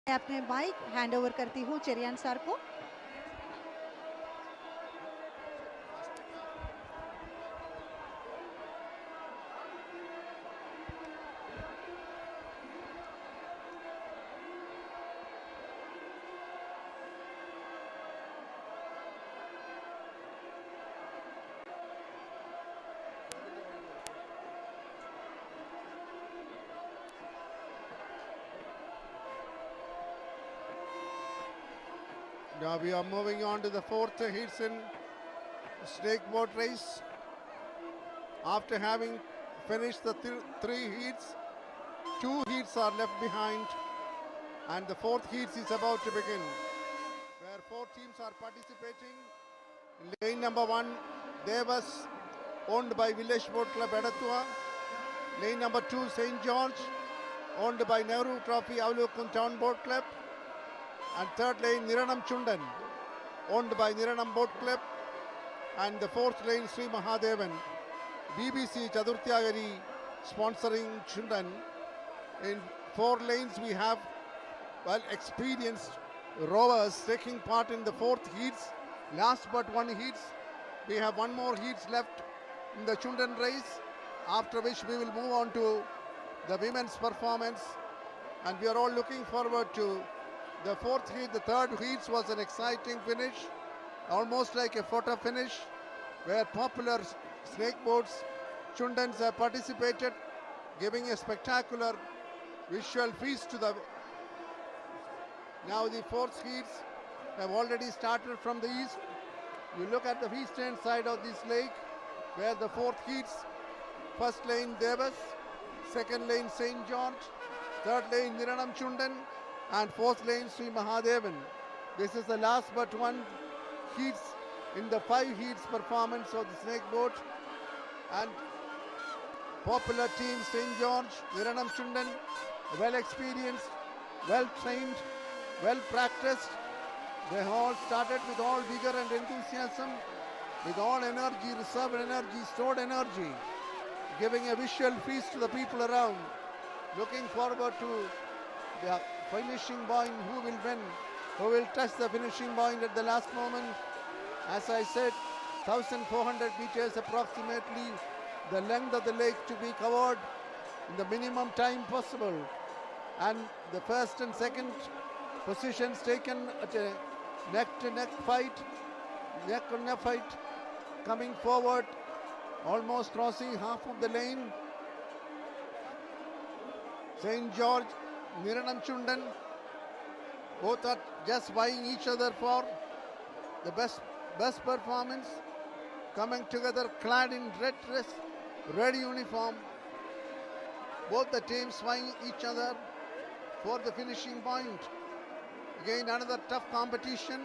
मैं अपने mic hand over करती हूँ चेरियान सर को। Now we are moving on to the fourth heats in snakeboard race. After having finished the three heats, 2 heats are left behind, and the fourth heat is about to begin, where 4 teams are participating. Lane number 1, Devas, owned by Village Boat Club Edatua. Lane number 2, St. George, owned by Nehru Trophy Avalokam Town Boat Club. And third lane, Niranam Chundan, owned by Niranam Boat Club. And the fourth lane, Sri Mahadevan, BBC Chadurtyagari sponsoring Chundan. In 4 lanes, we have experienced rowers taking part in the fourth heats. Last but one heats. We have 1 more heats left in the Chundan race, after which we will move on to the women's performance. And we are all looking forward to the fourth heat. The third heat was an exciting finish, almost like a photo finish, where popular snakeboards, Chundans, have participated, giving a spectacular visual feast to the... Now the fourth heats have already started from the east. You look at the eastern side of this lake, where the fourth heats, first lane Devas, second lane St. George, third lane Niranam Chundan, and fourth lane Sri Mahadevan. This is the last but one heats in the 5 heats performance of the snakeboard. And popular team St. George, Niranam Chundan, well experienced, well trained, well practiced. They all started with all vigor and enthusiasm, with all energy, reserved energy, stored energy, giving a visual feast to the people around. Looking forward to the finishing point, who will win, who will touch the finishing point at the last moment. As I said, 1,400 meters approximately, the length of the lake to be covered in the minimum time possible. And the first and second positions taken at a neck-to-neck fight, neck-on-neck fight, coming forward, almost crossing half of the lane. St. George, Niranam Chundan, both are just vying each other for the best performance, coming together clad in red dress, red uniform. Both the teams vying each other for the finishing point. Again, another tough competition,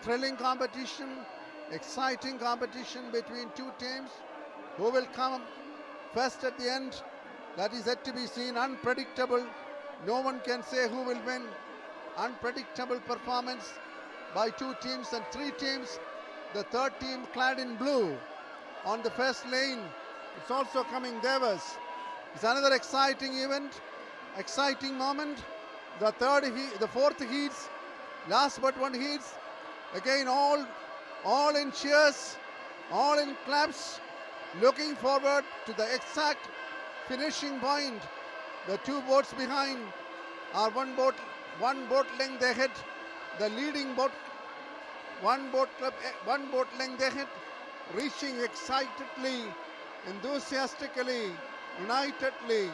thrilling competition, exciting competition between 2 teams. Who will come first at the end? That is yet to be seen. Unpredictable. No one can say who will win. Unpredictable performance by 2 teams and 3 teams. The third team clad in blue on the first lane. It's also coming Devas. It's another exciting event, exciting moment. The fourth heats, last but one heats. Again, all in cheers, all in claps. Looking forward to the exact finishing point. The 2 boats behind are one boat length ahead. The leading boat, one boat length ahead, reaching excitedly, enthusiastically, unitedly,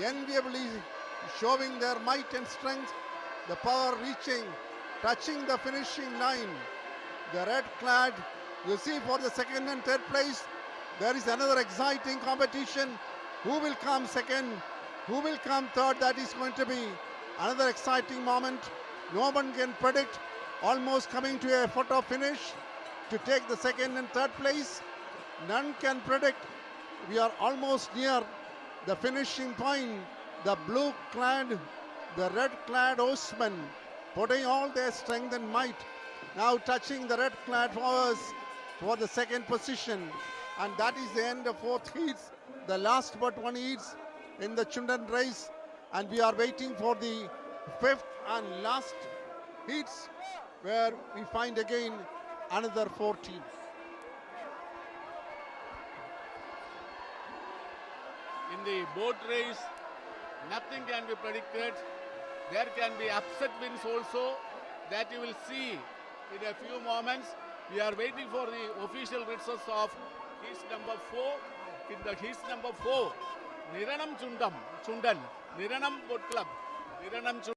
enviably, showing their might and strength, the power reaching, touching the finishing line. The red clad, you see, for the second and third place, there is another exciting competition. Who will come second? Who will come third? That is going to be another exciting moment. No one can predict. Almost coming to a photo finish to take the second and third place. None can predict. We are almost near the finishing point. The blue clad, the red clad horsemen putting all their strength and might, now touching the red clad forwards for the second position. And that is the end of fourth heats, the last but one heats in the Chundan race. And we are waiting for the fifth and last heats where we find again another 4 teams. In the boat race, nothing can be predicted. There can be upset wins also that you will see in a few moments. We are waiting for the official results of heat number 4. In the heat number 4, Niranam Chundan, Niranam Boat Club, Niranam Chundan.